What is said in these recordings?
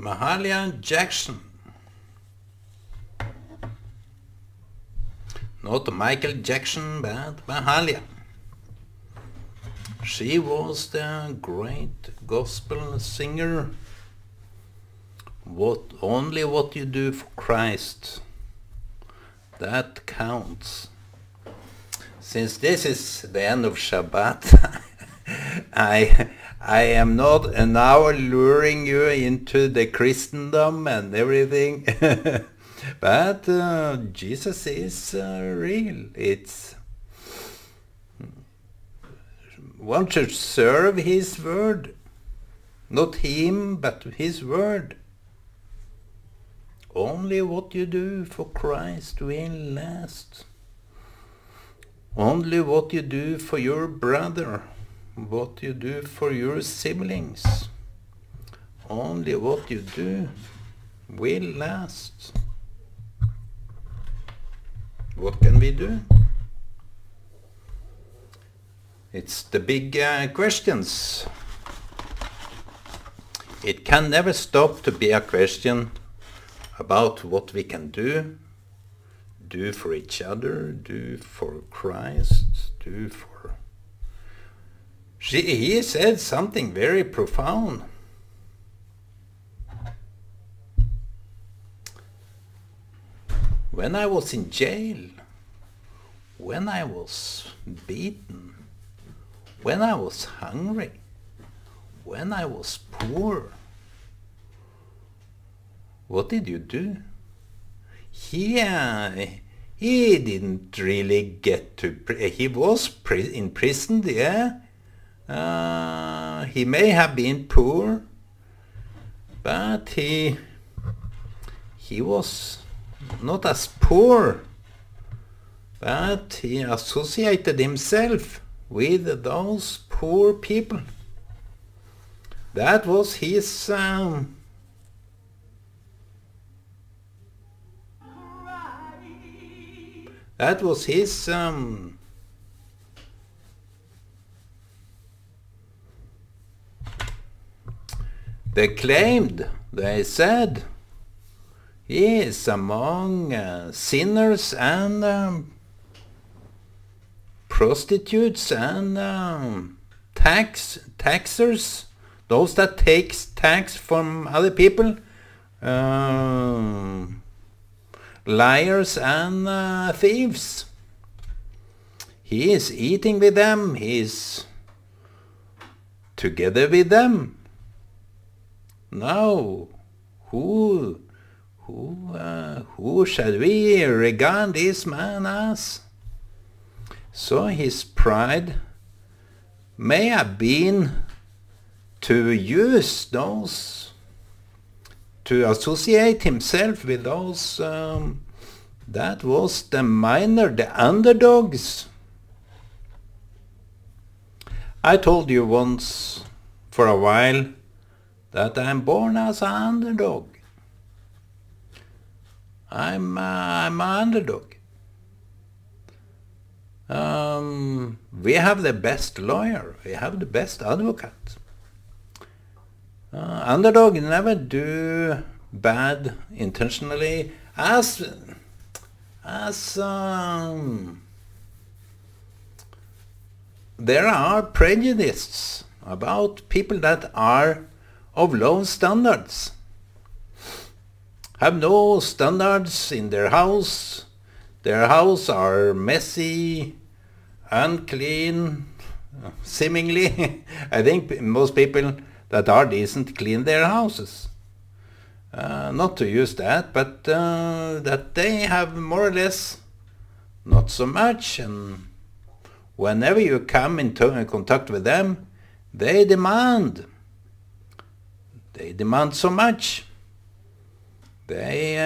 Mahalia Jackson. Not Michael Jackson, but Mahalia. She was the great gospel singer. Only what you do for Christ, that counts. Since this is the end of Shabbat, I am not now luring you into the Christendom and everything, but Jesus is real. It's one should serve His word, not Him, but His word. Only what you do for Christ will last. Only what you do for your brother, what you do for your siblings, only what you do will last. What can we do? It's the big questions. It can never stop to be a question about what we can do for each other, do for Christ, do for... He said something very profound. When I was in jail, when I was beaten, when I was hungry, when I was poor, what did you do? He didn't really get to... He was imprisoned, yeah. He may have been poor, but he was not as poor, but he associated himself with those poor people. That was his... That was his they claimed, they said, he is among sinners and prostitutes and taxers, those that takes tax from other people, liars and thieves. He is eating with them, he is together with them. Now, who shall we regard this man as? So his pride may have been to use those, to associate himself with those, that was the minor, the underdogs. I told you once, for a while, that I'm born as an underdog. I'm an underdog. We have the best lawyer, we have the best advocate. Underdog never do bad intentionally, as there are prejudices about people that are of low standards, have no standards in their house are messy, unclean, seemingly. I think most people that are decent clean their houses. Not to use that, but that they have more or less not so much, and whenever you come into contact with them, they demand so much. They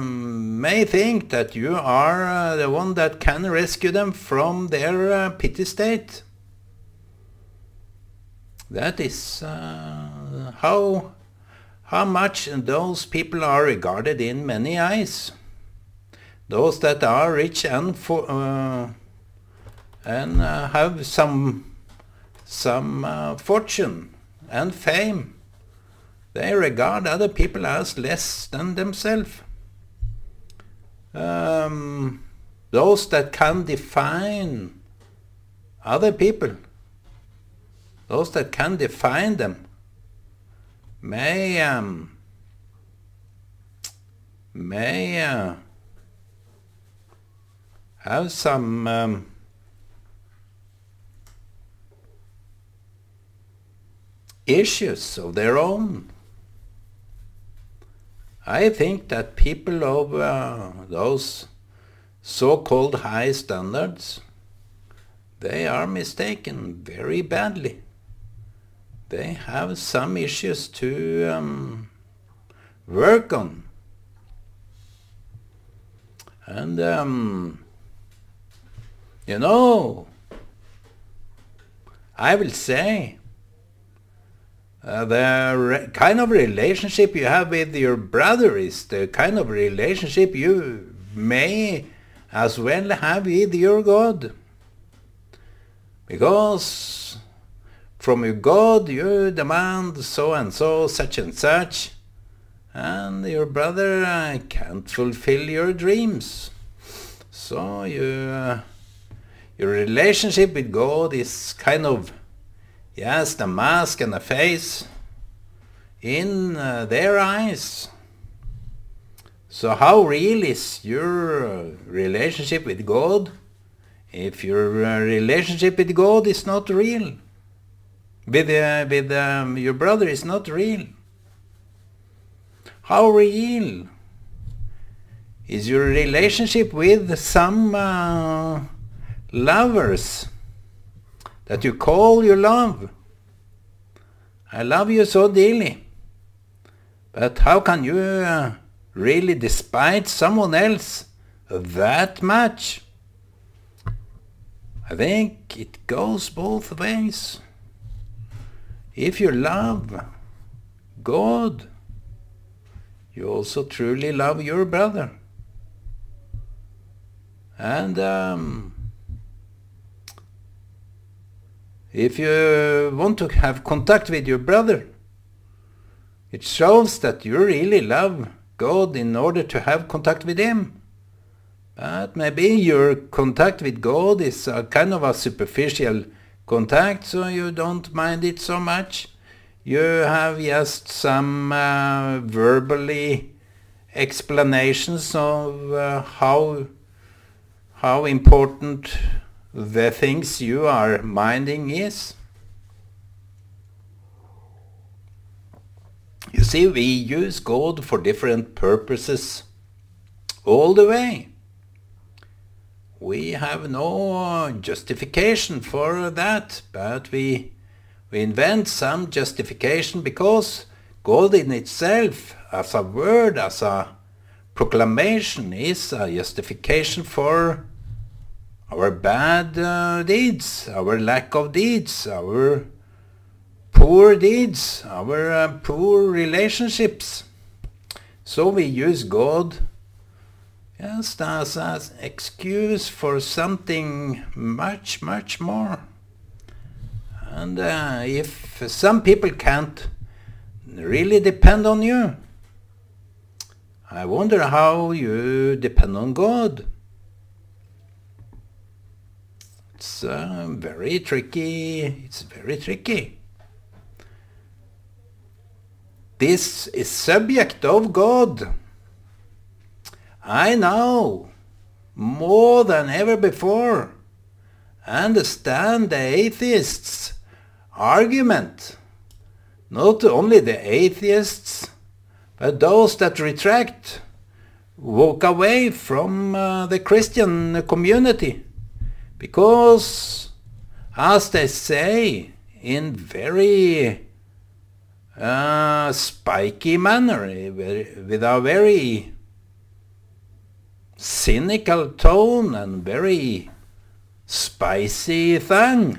may think that you are the one that can rescue them from their pity state. That is how much those people are regarded in many eyes. Those that are rich and have some fortune and fame, They regard other people as less than themselves. Those that can define other people, those that can define them, may have some issues of their own. I think that people of those so-called high standards, they are mistaken very badly. They have some issues to work on. And you know, I will say, the kind of relationship you have with your brother is the kind of relationship you may as well have with your God. Because from your God you demand so and so, such and such, and your brother can't fulfill your dreams. So your relationship with God is kind of, yes, the mask and the face in their eyes. So how real is your relationship with God if your relationship with God is not real? With your brother is not real? How real is your relationship with some lovers that you call your love? I love you so dearly. But how can you really despise someone else that much? I think it goes both ways. If you love God, you also truly love your brother. And if you want to have contact with your brother, it shows that you really love God in order to have contact with him. But maybe your contact with God is a kind of a superficial contact, so you don't mind it so much. You have just some verbally explanations of how important the things you are minding is. You see, we use God for different purposes all the way. We have no justification for that, but we invent some justification because God in itself, as a word, as a proclamation, is a justification for our bad deeds, our lack of deeds, our poor deeds, our poor relationships. So we use God just as an excuse for something much, much more. And if some people can't really depend on you, I wonder how you depend on God. It's very tricky. It's very tricky. This is subject of God. I now, more than ever before, understand the atheists' argument. Not only the atheists, but those that retract, walk away from the Christian community. Because, as they say, in very spiky manner, with a very cynical tone and very spicy thing,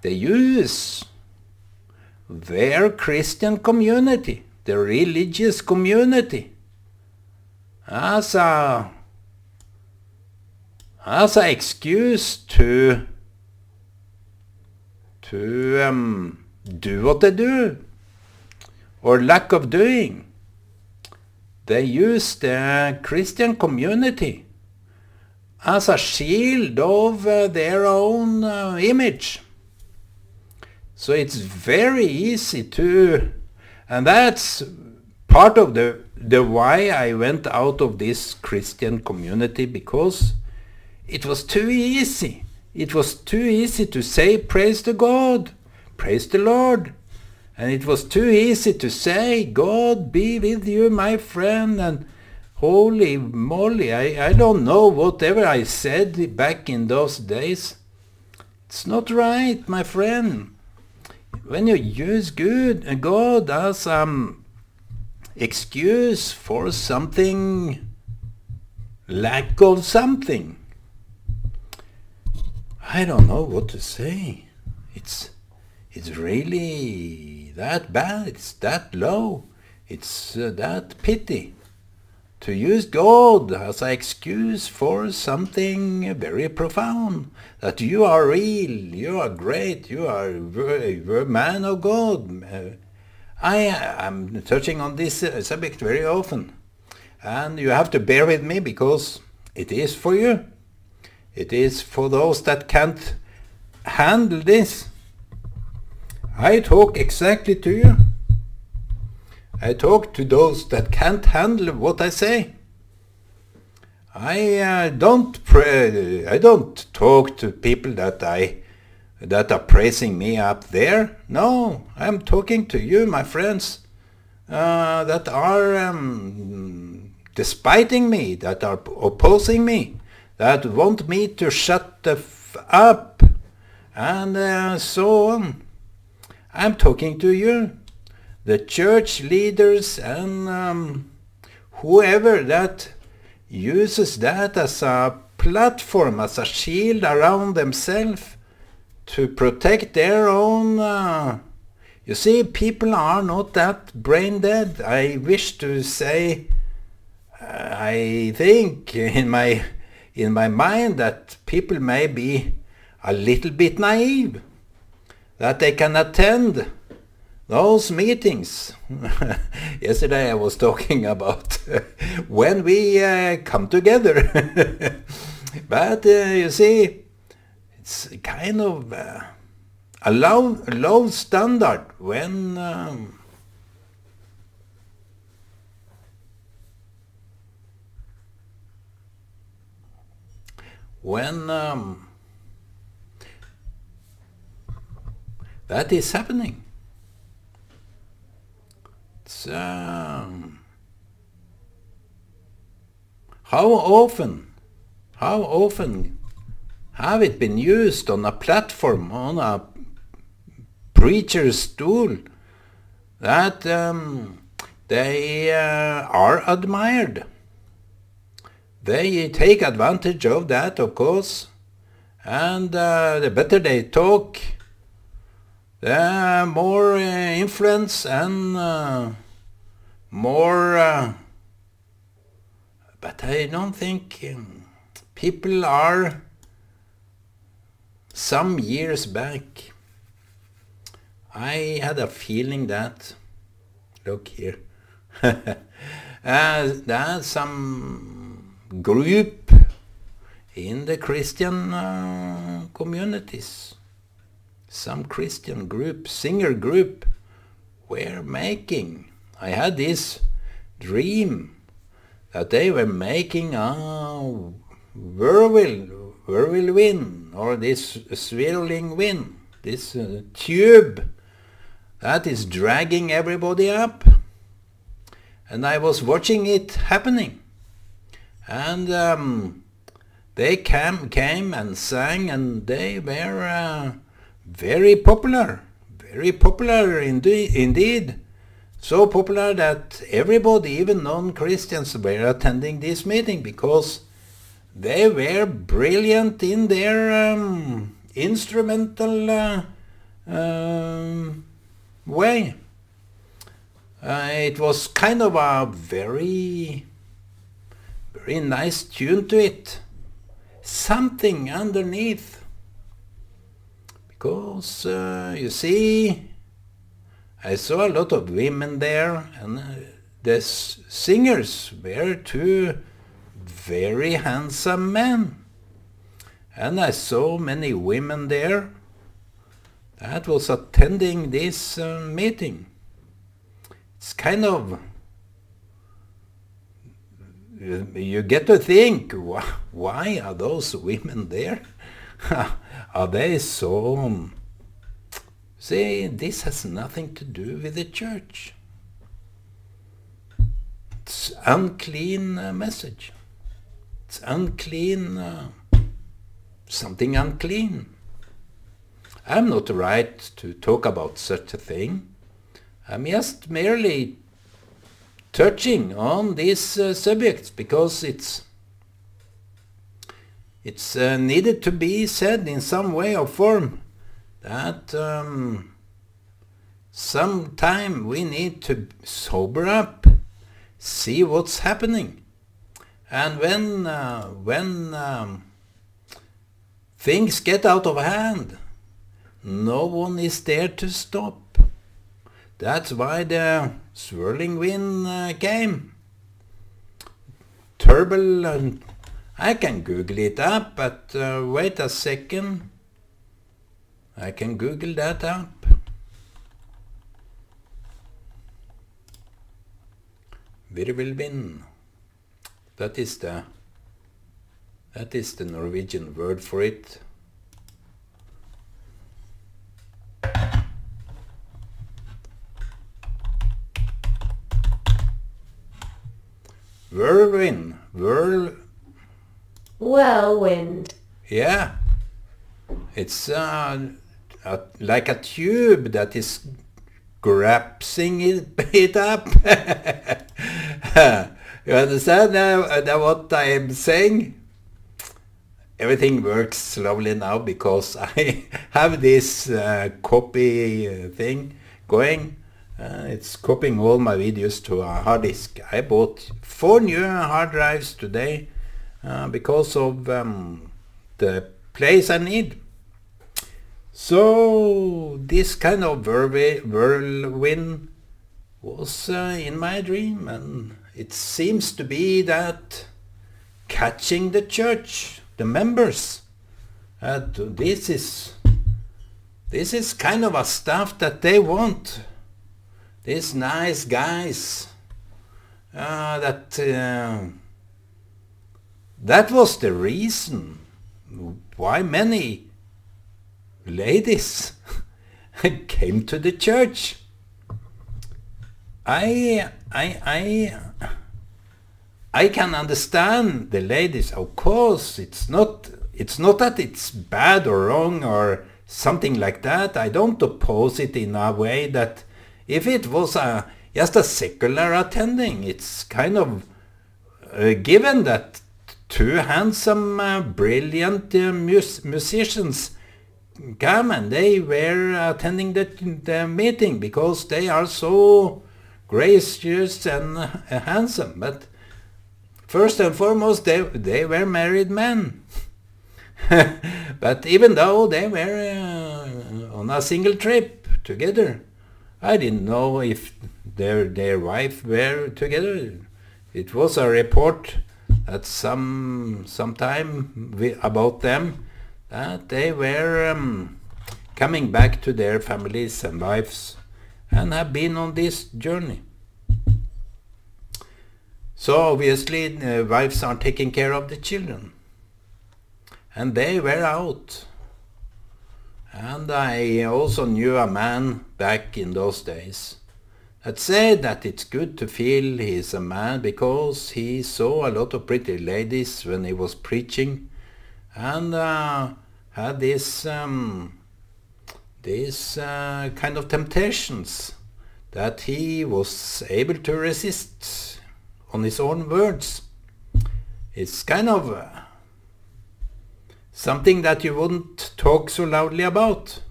they use their Christian community, the religious community, as a excuse to do what they do. or lack of doing. They use the Christian community as a shield of their own image. So it's very easy to, and that's part of the why I went out of this Christian community, because it was too easy. It was too easy to say, praise the God, praise the Lord. And it was too easy to say, God be with you, my friend, and holy moly, I don't know, whatever I said back in those days. It's not right, my friend. When you use God as excuse for something, lack of something, I don't know what to say. It's really that bad, it's that low, it's that pity. To use God as an excuse for something very profound, that you are real, you are great, you are a man of God. I'm touching on this subject very often, and you have to bear with me because it is for you. It is for those that can't handle this. I talk exactly to you. I talk to those that can't handle what I say. I don't talk to people that are praising me up there. No, I'm talking to you, my friends, that are despiting me, that are opposing me, that want me to shut the up, and so on. I'm talking to you, the church leaders and whoever that uses that as a platform, as a shield around themselves to protect their own. You see, people are not that brain dead. I wish to say, I think in my mind that people may be a little bit naive, that they can attend those meetings. Yesterday I was talking about when we come together. But you see, it's kind of a low standard when that is happening. It's, how often have it been used on a platform, on a preacher's stool, that they are admired? They take advantage of that, of course, and the better they talk, the more influence and more. But I don't think people are. Some years back, I had a feeling that, look here, that some group in the Christian communities, some Christian group, singer group, were making, I had this dream that they were making a whirlwind, or this swirling wind, this tube that is dragging everybody up. And I was watching it happening. And they came and sang, and they were very popular indeed. So popular that everybody, even non-Christians, were attending this meeting because they were brilliant in their instrumental way. It was kind of a very nice tune to it. Something underneath. Because, you see, I saw a lot of women there, and the singers were two very handsome men. And I saw many women there that was attending this meeting. It's kind of, you get to think, why are those women there? Are they so... See, this has nothing to do with the church. It's unclean message. It's unclean, something unclean. I'm not right to talk about such a thing. I'm just merely touching on these subjects because it's needed to be said in some way or form that sometime we need to sober up, see what's happening. And when things get out of hand, no one is there to stop. That's why the swirling wind came. Turbulent. I can Google it up, but wait a second. I can Google that up. Virvelvind. That is the Norwegian word for it. Whirlwind. Whirlwind. Yeah. It's like a tube that is grasping it up. You understand what I am saying? Everything works slowly now because I have this copy thing going. It's copying all my videos to a hard disk. I bought 4 new hard drives today because of the place I need. So this kind of whirlwind was in my dream, and it seems to be that catching the church, the members, this is kind of a stuff that they want. These nice guys, that was the reason why many ladies came to the church. I can understand the ladies. Of course, it's not that it's bad or wrong or something like that. I don't oppose it in a way that if it was just a secular attending, it's kind of given that 2 handsome, brilliant musicians come and they were attending the meeting because they are so gracious and handsome. But first and foremost, they were married men. But even though they were on a single trip together, I didn't know if their wife were together. It was a report at some time about them that they were coming back to their families and wives and have been on this journey. So obviously wives are taking care of the children, and they were out. And I also knew a man back in those days that said that it's good to feel he's a man because he saw a lot of pretty ladies when he was preaching, and had this kind of temptations that he was able to resist on his own words. It's kind of something that you wouldn't talk so loudly about,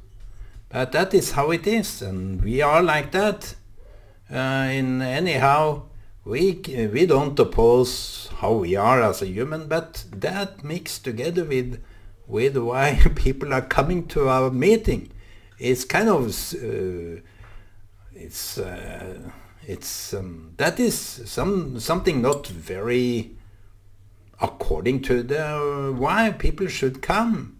but that is how it is, and we are like that. Anyhow, we don't oppose how we are as a human, but that mixed together with why people are coming to our meeting is kind of that is something not very according to the why people should come.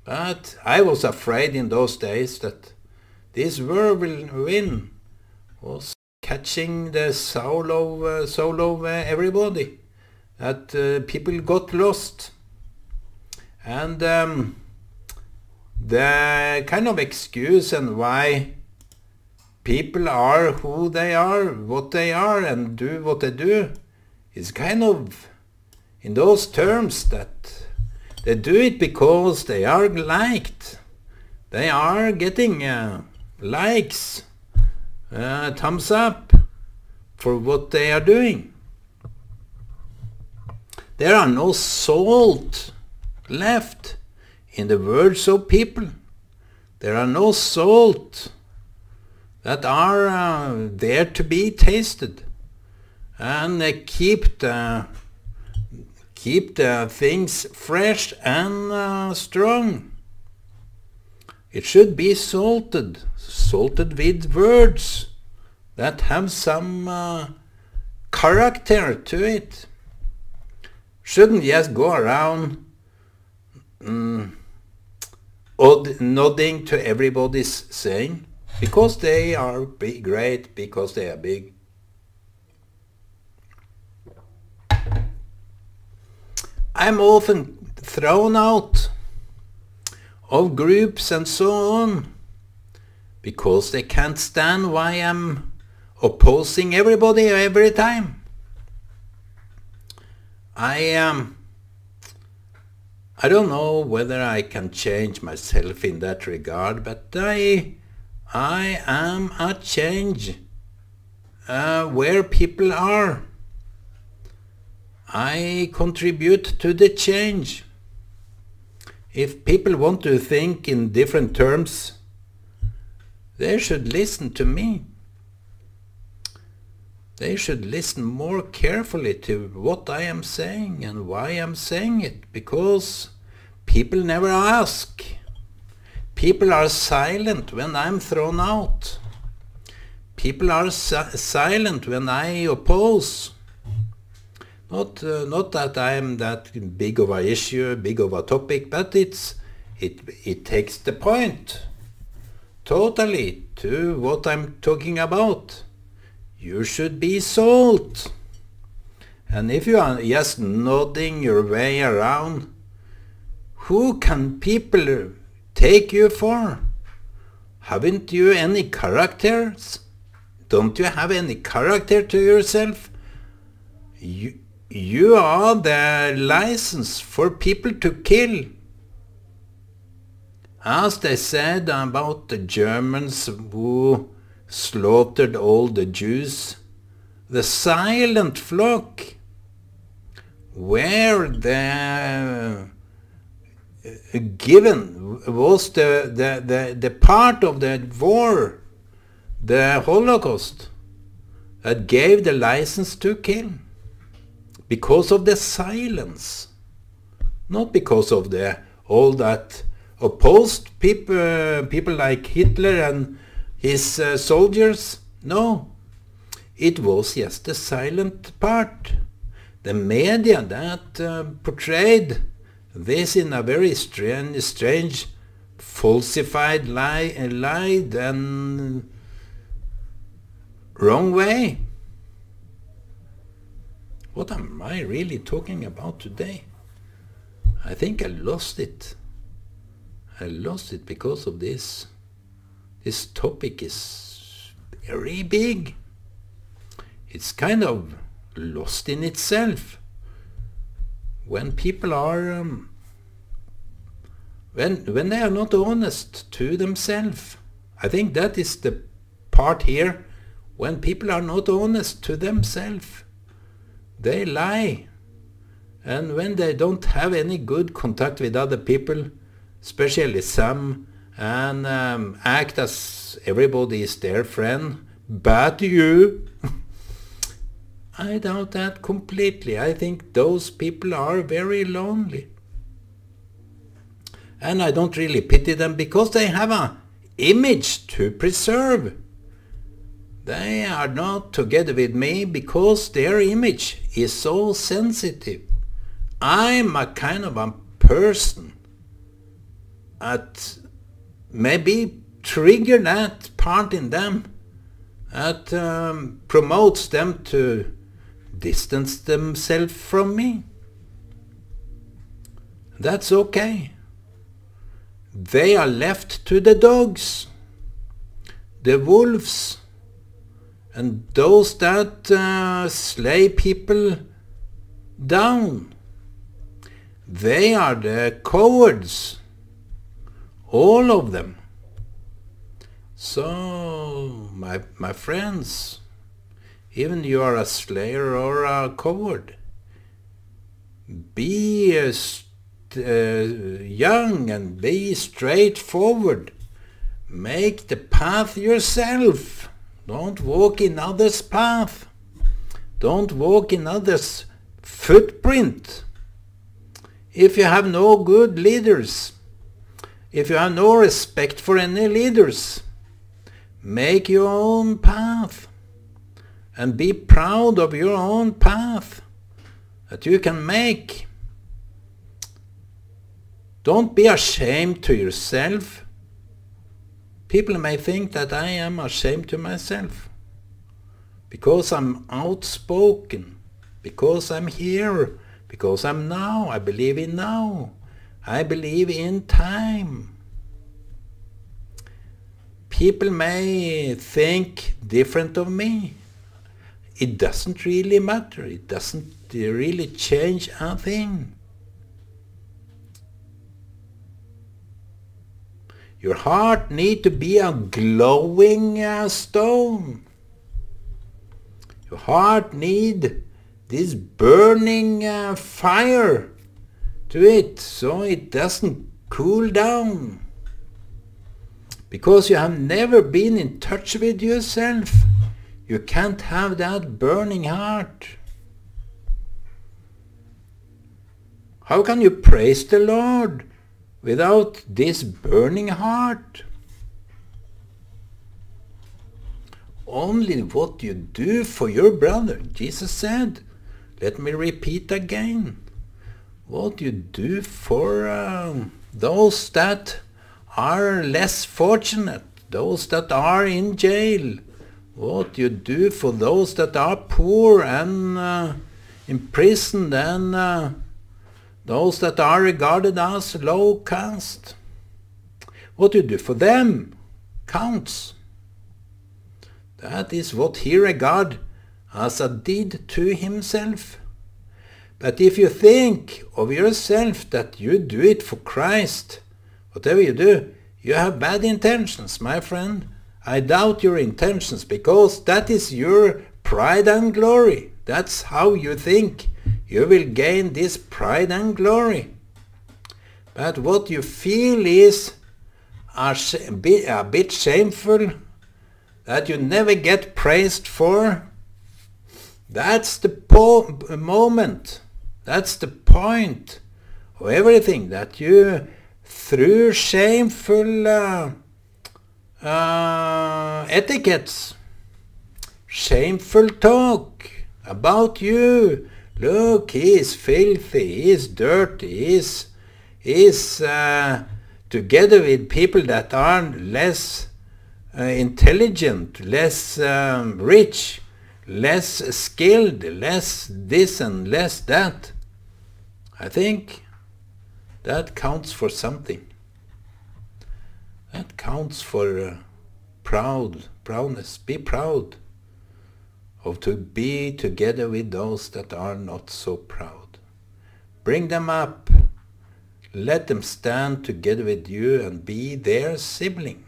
But I was afraid in those days that this whirlwind was catching the soul of everybody, that people got lost. And the kind of excuse and why people are who they are, what they are, and do what they do is kind of in those terms that they do it because they are liked. They are getting likes, thumbs up for what they are doing. There are no salt left in the words of people. There are no salt that are there to be tasted, and keep the things fresh and strong. It should be salted with words that have some character to it. Shouldn't just go around nodding to everybody's saying because they are great, because they are big. I'm often thrown out of groups and so on because they can't stand why I'm opposing everybody every time. I don't know whether I can change myself in that regard, but I am a change where people are. I contribute to the change. If people want to think in different terms, they should listen to me. They should listen more carefully to what I am saying and why I'm saying it, because people never ask. People are silent when I'm thrown out. People are silent when I oppose. Not that I am that big of a issue, big of a topic, but it takes the point totally to what I'm talking about. You should be salt. And if you are just nodding your way around, who can people take you for? Haven't you any characters? Don't you have any character to yourself? You are the license for people to kill. As they said about the Germans who slaughtered all the Jews, the silent flock were the given was the part of the war, the Holocaust, that gave the license to kill, because of the silence, not because of all that opposed people like Hitler and his soldiers. No, it was just the silent part. The media that portrayed this in a very strange, falsified, lied and wrong way. What am I really talking about today? I think I lost it. I lost it because of this. This topic is very big. It's kind of lost in itself. When people are, when they are not honest to themselves. I think that is the part here. When people are not honest to themselves, they lie. And when they don't have any good contact with other people, especially some, and act as everybody is their friend, but you, I doubt that completely. I think those people are very lonely. And I don't really pity them because they have a image to preserve. They are not together with me because their image is so sensitive. I'm a kind of a person that maybe trigger that part in them that promotes them to distance themselves from me. That's okay. They are left to the dogs, the wolves, and those that slay people down. They are the cowards, all of them. So, my friends, even you are a slayer or a coward, be young and be straightforward. Make the path yourself. Don't walk in others' path. Don't walk in others' footprint. If you have no good leaders, if you have no respect for any leaders, make your own path and be proud of your own path that you can make. Don't be ashamed to yourself. People may think that I am ashamed to myself because I'm outspoken, because I'm here, because I'm now. I believe in now. I believe in time. People may think different of me. It doesn't really matter. It doesn't really change a thing. Your heart needs to be a glowing stone. Your heart needs this burning fire to it, so it doesn't cool down. Because you have never been in touch with yourself, you can't have that burning heart. How can you praise the Lord without this burning heart? Only what you do for your brother. Jesus said, let me repeat again, what you do for those that are less fortunate, those that are in jail, what you do for those that are poor and imprisoned, and those that are regarded as low caste. What you do for them counts. That is what he regards as a deed to himself. But if you think of yourself that you do it for Christ, whatever you do, you have bad intentions, my friend. I doubt your intentions, because that is your pride and glory. That's how you think you will gain this pride and glory. But what you feel is a bit shameful, that you never get praised for. That's the moment. That's the point of everything, that you, through shameful etiquettes, shameful talk about you, look, he is filthy, he is dirty, he is together with people that are less intelligent, less rich, less skilled, less this and less that. I think that counts for something. That counts for proudness. Be proud of to be together with those that are not so proud. Bring them up. Let them stand together with you and be their sibling.